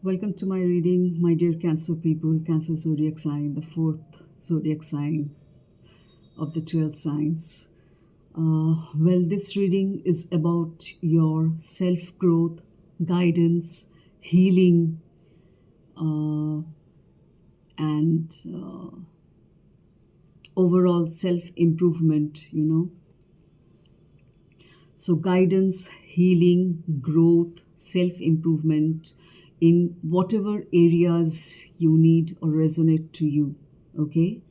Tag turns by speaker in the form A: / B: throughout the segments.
A: Welcome to my reading, my dear Cancer people, Cancer zodiac sign, the fourth zodiac sign of the 12 signs. This reading is about your self growth, guidance, healing, uh, and overall self improvement. So, guidance, healing, growth, self improvement in whatever areas you need or resonate to you. Okay?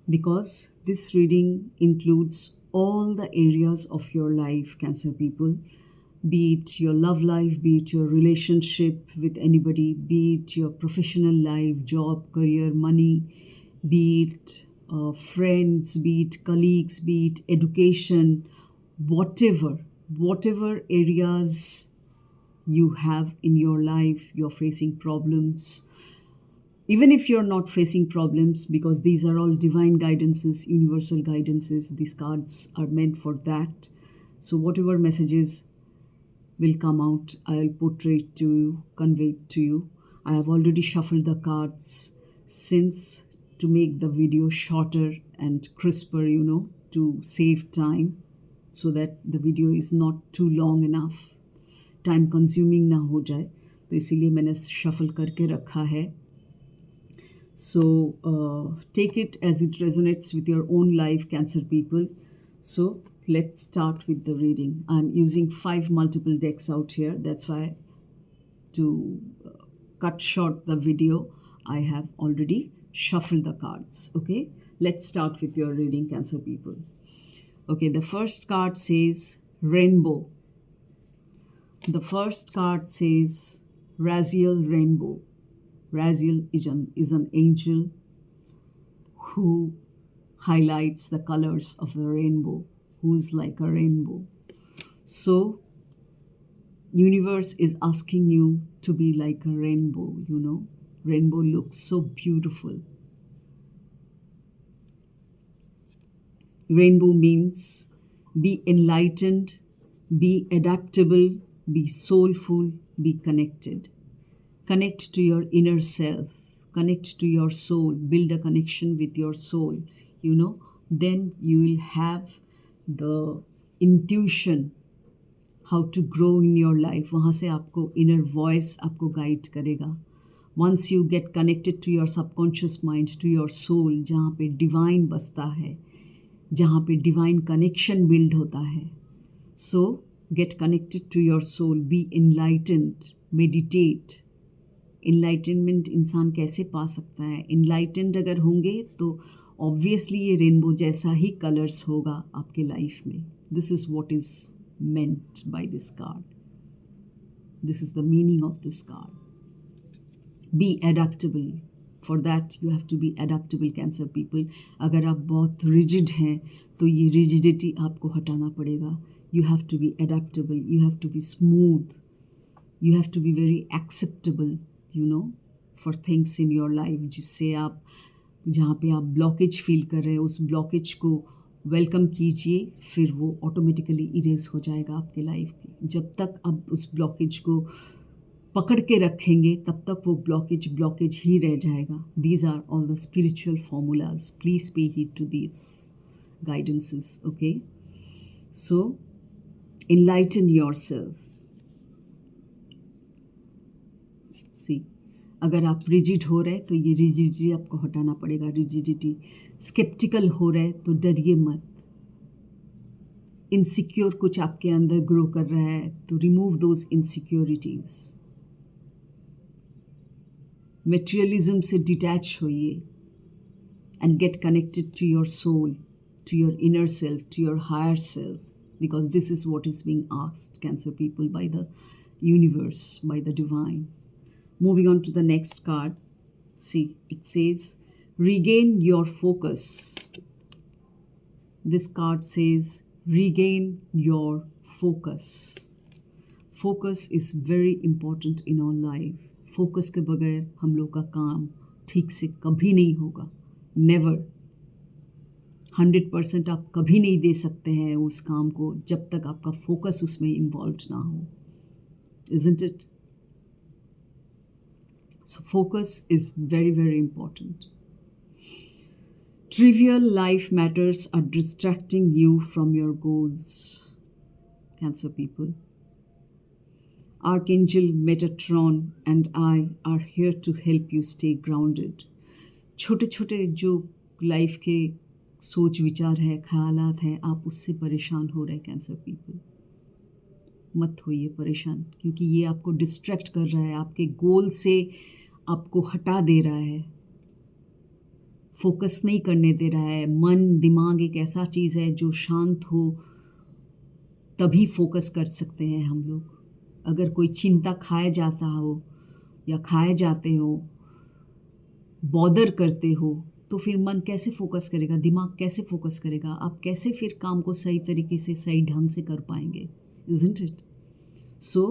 A: Because this reading includes all the areas of your life, Cancer people, be it your love life, be it your relationship with anybody, be it your professional life, job, career, money, be it friends, be it colleagues, be it education, whatever areas you have in your life, you're facing problems, even if you're not facing problems, because these are all divine guidances, universal guidances, these cards are meant for that. So whatever messages will come out, I'll portray it to you, convey it to you. I have already shuffled the cards since, to make the video shorter and crisper, to save time, so that the video is not too long enough, time consuming ना हो जाए, तो इसीलिए मैंने shuffle करके रखा है. So take it as it resonates with your own life, Cancer people. So let's start with the reading. I'm using 5 multiple decks out here. That's why, to cut short the video, I have already shuffled the cards. Okay, let's start with your reading, Cancer people. Okay, the first card says Rainbow. The first card says Raziel Rainbow. Raziel is an angel who highlights the colors of the rainbow, who is like a rainbow. So, universe is asking you to be like a rainbow. Rainbow looks so beautiful. Rainbow means be enlightened, be adaptable, be soulful, be connected. Connect to your inner self, connect to your soul, build a connection with your soul. Then you will have the intuition how to grow in your life. वहाँ से आपको inner voice आपको guide करेगा. Once you get connected to your subconscious mind, to your soul, जहाँ पे divine बसता है, जहाँ पे divine connection build होता है. So get connected to your soul, be enlightened, meditate. Enlightenment इंसान कैसे पा सकता है? Enlightened अगर होंगे तो ऑब्वियसली ये रेनबो जैसा ही कलर्स होगा आपके लाइफ में. This is what is meant by this card. This is the meaning of this card. Be adaptable. For that you have to be adaptable, Cancer people. अगर आप बहुत rigid हैं तो ये rigidity आपको हटाना पड़ेगा. You have to be adaptable. You have to be smooth. You have to be very acceptable, for things in your life. जिससे आप जहाँ पे आप ब्लॉकेज फील कर रहे हैं उस ब्लॉकेज को वेलकम कीजिए, फिर वो ऑटोमेटिकली इरेज हो जाएगा आपके लाइफ की. जब तक आप उस ब्लॉकेज को पकड़ के रखेंगे तब तक वो ब्लॉकेज ही रह जाएगा. These are all the spiritual formulas. Please pay heed to these guidances. Okay, so enlighten yourself. See, अगर आप रिजिड हो रहे तो ये रिजिडिटी आपको हटाना पड़ेगा. रिजिडिटी. स्केप्टिकल हो रहे तो डरिए मत. इनसिक्योर कुछ आपके अंदर ग्रो कर रहा है तो रिमूव दोज इनसिक्योरिटीज. मटेरियलिज्म से डिटैच होइए and get connected to your soul, to your inner self, to your higher self, because this is what is being asked, Cancer people, by the universe, by the divine. Moving on to the next card. See, it says regain your focus. This card says regain your focus. Focus is very important in our life. Focus के बगैर हम लोग का काम ठीक से कभी नहीं होगा. Never. 100% आप कभी नहीं दे सकते हैं उस काम को जब तक आपका फोकस उसमें इन्वॉल्व ना हो. Isn't it? So focus is very, very important. Trivial life matters are distracting you from your goals, Cancer people. Archangel Metatron and I are here to help you stay grounded. छोटे छोटे जो life के सोच विचार है, ख्यालात हैं, आप उससे परेशान हो रहे कैंसर पीपल, मत होइए परेशान, क्योंकि ये आपको डिस्ट्रैक्ट कर रहा है, आपके गोल से आपको हटा दे रहा है, फोकस नहीं करने दे रहा है। मन दिमाग एक ऐसा चीज़ है जो शांत हो तभी फोकस कर सकते हैं हम लोग। अगर कोई चिंता खाया जाता हो या खाए जाते हो, बॉदर करते हो, तो फिर मन कैसे फोकस करेगा, दिमाग कैसे फोकस करेगा, आप कैसे फिर काम को सही तरीके से सही ढंग से कर पाएंगे, isn't it? So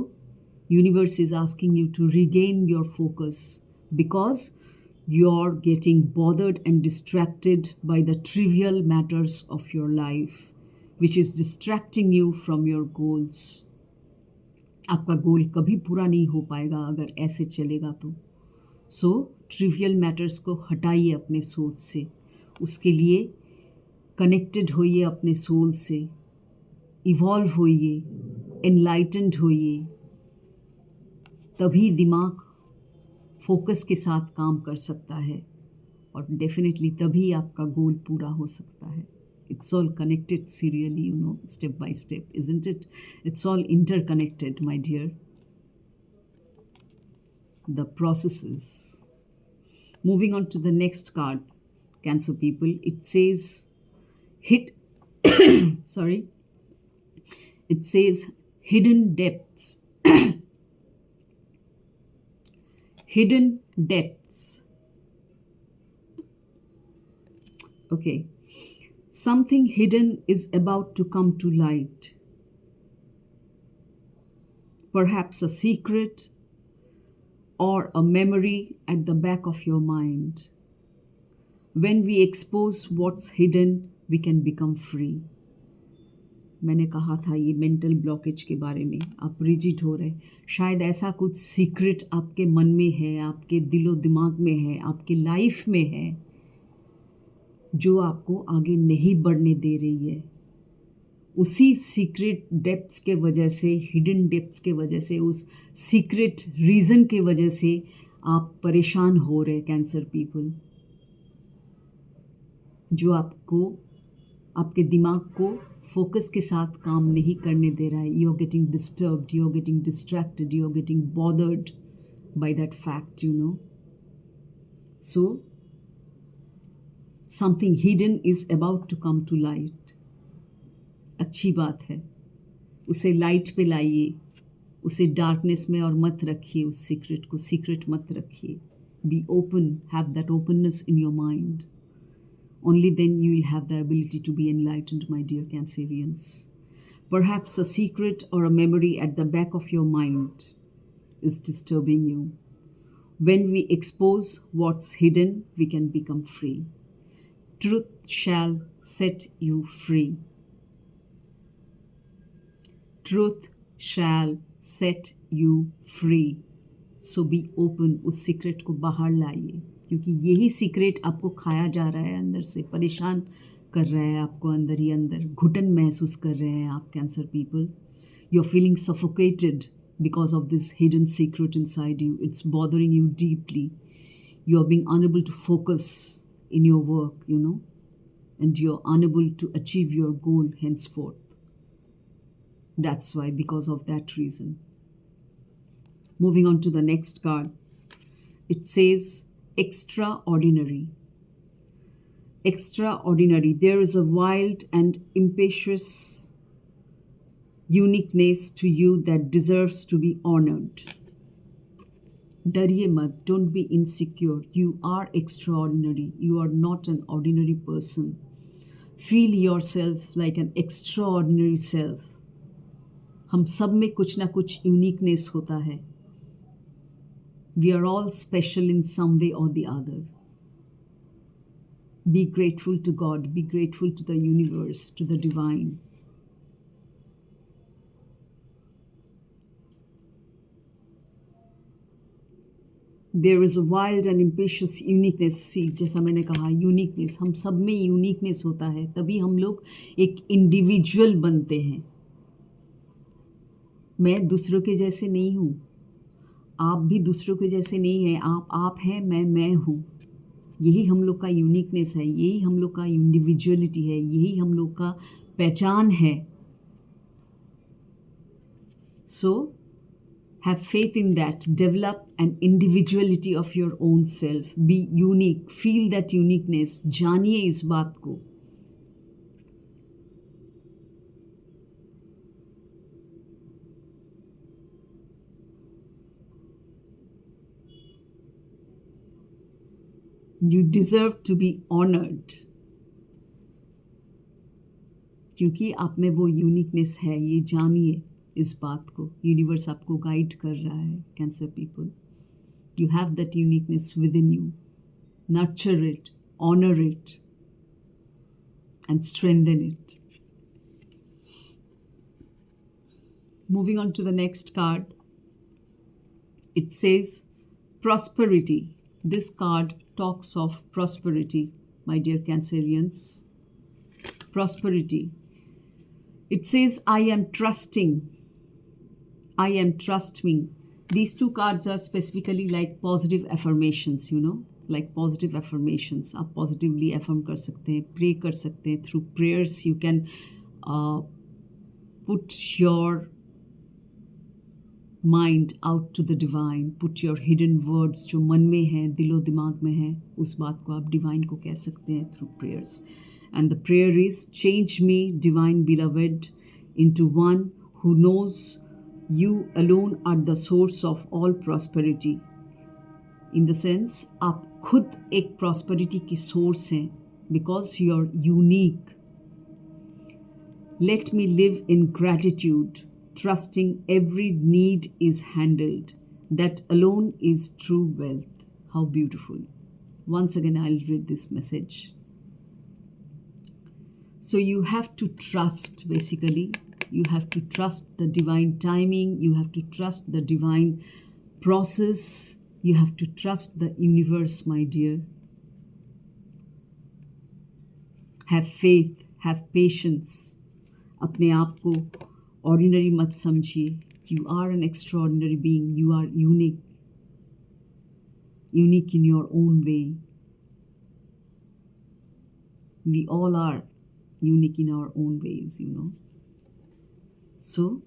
A: universe is asking you to regain your focus because you're getting bothered and distracted by the trivial matters of your life, which is distracting you from your goals. आपका गोल कभी पूरा नहीं हो पाएगा अगर ऐसे चलेगा तो। सो ट्रिवियल मैटर्स को हटाइए अपने सोच से, उसके लिए कनेक्टेड होइए अपने सोल से, इवॉल्व होइए, एनलाइटेंड होइए, तभी दिमाग फोकस के साथ काम कर सकता है और डेफिनेटली तभी आपका गोल पूरा हो सकता है। It's all connected serially, step by step, isn't it? It's all interconnected, my dear. The processes. Moving on to the next card, Cancer people. It says, sorry. It says hidden depths. Hidden depths. Okay. Something hidden is about to come to light. Perhaps a secret or a memory at the back of your mind. When we expose what's hidden, we can become free. मैंने कहा था ये mental blockage के बारे में, आप rigid हो रहे, शायद ऐसा कुछ सीक्रेट आपके मन में है, आपके दिलो दिमाग में है, आपके लाइफ में है, जो आपको आगे नहीं बढ़ने दे रही है। उसी सीक्रेट डेप्थ्स के वजह से, हिडन डेप्थ्स के वजह से, उस सीक्रेट रीज़न के वजह से आप परेशान हो रहे कैंसर पीपल, जो आपको आपके दिमाग को फोकस के साथ काम नहीं करने दे रहा है। You are getting disturbed, you are getting distracted, you are getting bothered by that fact, so something hidden is about to come to light. अच्छी बात है, उसे लाइट पे लाइए, उसे डार्कनेस में और मत रखिए, उस सीक्रेट को सीक्रेट मत रखिए। Be open, have that openness in your mind. Only then you will have the ability to be enlightened, my dear Cancerians. Perhaps a secret or a memory at the back of your mind is disturbing you. When we expose what's hidden, we can become free. Truth shall set you free. Truth shall set you free. So be open, उस secret को बाहर लाइए, क्योंकि यही secret आपको खाया जा रहा है, अंदर से परेशान कर रहा है आपको, अंदर ही अंदर घुटन महसूस कर रहे हैं आप Cancer people. You are feeling suffocated because of this hidden secret inside you. It's bothering you deeply. You are being unable to focus in your work, and you are unable to achieve your goal henceforth. That's why, because of that reason. Moving on to the next card. It says extraordinary. Extraordinary. There is a wild and impetuous uniqueness to you that deserves to be honored. डरिए मत, don't be insecure. You are extraordinary. You are not an ordinary person. Feel yourself like an extraordinary self. हम सब में कुछ ना कुछ uniqueness होता है. We are all special in some way or the other. Be grateful to God. Be grateful to the universe, to the divine. There is a wild and impetuous uniqueness. See, जैसा मैंने कहा, uniqueness, हम सब में uniqueness होता है, तभी हम लोग एक इंडिविजुअल बनते हैं। मैं दूसरों के जैसे नहीं हूँ, आप भी दूसरों के जैसे नहीं हैं। आप हैं, मैं हूँ। यही हम लोग का यूनिकनेस है, यही हम लोग का इंडिविजुअलिटी है, यही हम लोग का पहचान है। So have faith in that, develop an individuality of your own self, be unique, feel that uniqueness, जानिए इस बात को। You deserve to be honored, क्योंकि आप में वो यूनिकनेस है। ये जानिए इस बात को। यूनिवर्स आपको गाइड कर रहा है, cancer people. You have that uniqueness within you. Nurture it, honor it, and strengthen it. Moving on to the next card. It says prosperity. This card talks of prosperity, my dear Cancerians. Prosperity. It says, I am trusting. I am trusting. These two cards are specifically like positive affirmations, you know, like positive affirmations. आप positively affirm कर सकते हैं, pray कर सकते हैं. Through prayers, you can put your mind out to the divine. Put your hidden words जो मन में है, दिलो दिमाग में है, उस बात को आप divine को कह सकते हैं through prayers. And the prayer is, change me, divine beloved, into one who knows you alone are the source of all prosperity. In the sense, आप खुद एक prosperity की source हैं, because you're unique. Let me live in gratitude, trusting every need is handled. That alone is true wealth. How beautiful. Once again, I'll read this message. So you have to trust, basically. You have to trust the divine timing. You have to trust the divine process. You have to trust the universe, my dear. Have faith. Have patience. अपने आप को ordinary मत समझिए. You are an extraordinary being. You are unique. Unique in your own way. We all are unique in our own ways, you know. So,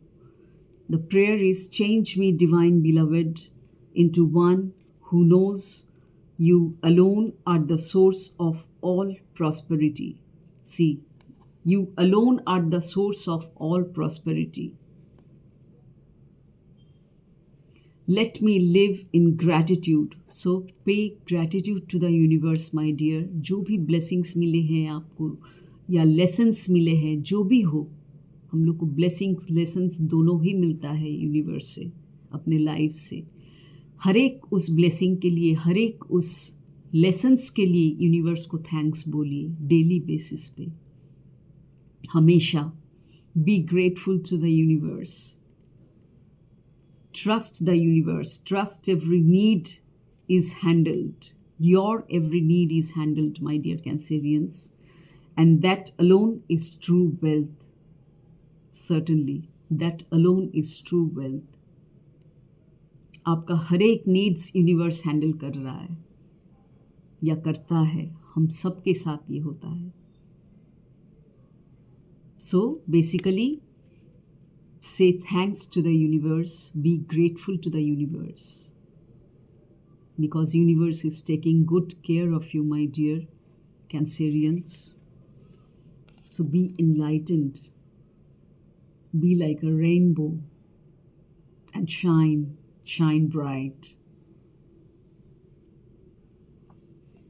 A: the prayer is, change me, divine beloved, into one who knows you alone are the source of all prosperity. See, you alone are the source of all prosperity. Let me live in gratitude. So, pay gratitude to the universe, my dear. जो भी blessings मिले हैं आपको, या lessons मिले हैं, जो भी हो, हम लोग को ब्लेसिंग्स लेसन्स दोनों ही मिलता है यूनिवर्स से, अपने लाइफ से। हर एक उस ब्लेसिंग के लिए, हर एक उस लेसन्स के लिए यूनिवर्स को थैंक्स बोलिए डेली बेसिस पे, हमेशा। Be grateful to the universe, trust the universe, trust every need is handled, your every need is handled, my dear Cancerians. And that alone is true wealth. Certainly, that alone is true wealth. आपका हर एक needs universe handle कर रहा है या करता है, हम सब के साथ ये होता है. So basically, say thanks to the universe, be grateful to the universe, because universe is taking good care of you, my dear Cancerians. So be enlightened, be like a rainbow, and shine, shine bright.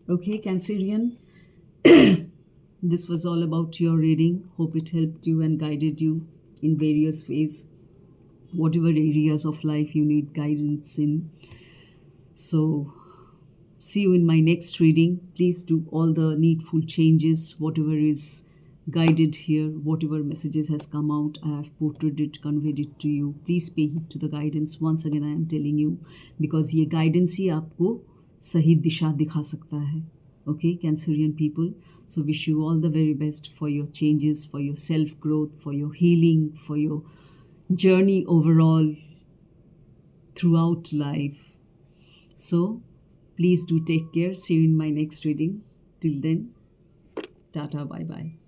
A: Okay, Cancerian, this was all about your reading. Hope it helped you and guided you in various ways, whatever areas of life you need guidance in. So, see you in my next reading. Please do all the needful changes, whatever is guided here. Whatever messages has come out, I have portrayed it, conveyed it to you. Please pay heed to the guidance. Once again I am telling you, because ये guidance ही आपको सही दिशा दिखा सकता है. Okay, Cancerian people. So wish you all the very best for your changes, for your self growth, for your healing, for your journey overall throughout life. So please do take care. See you in my next reading. Till then, tata, bye bye.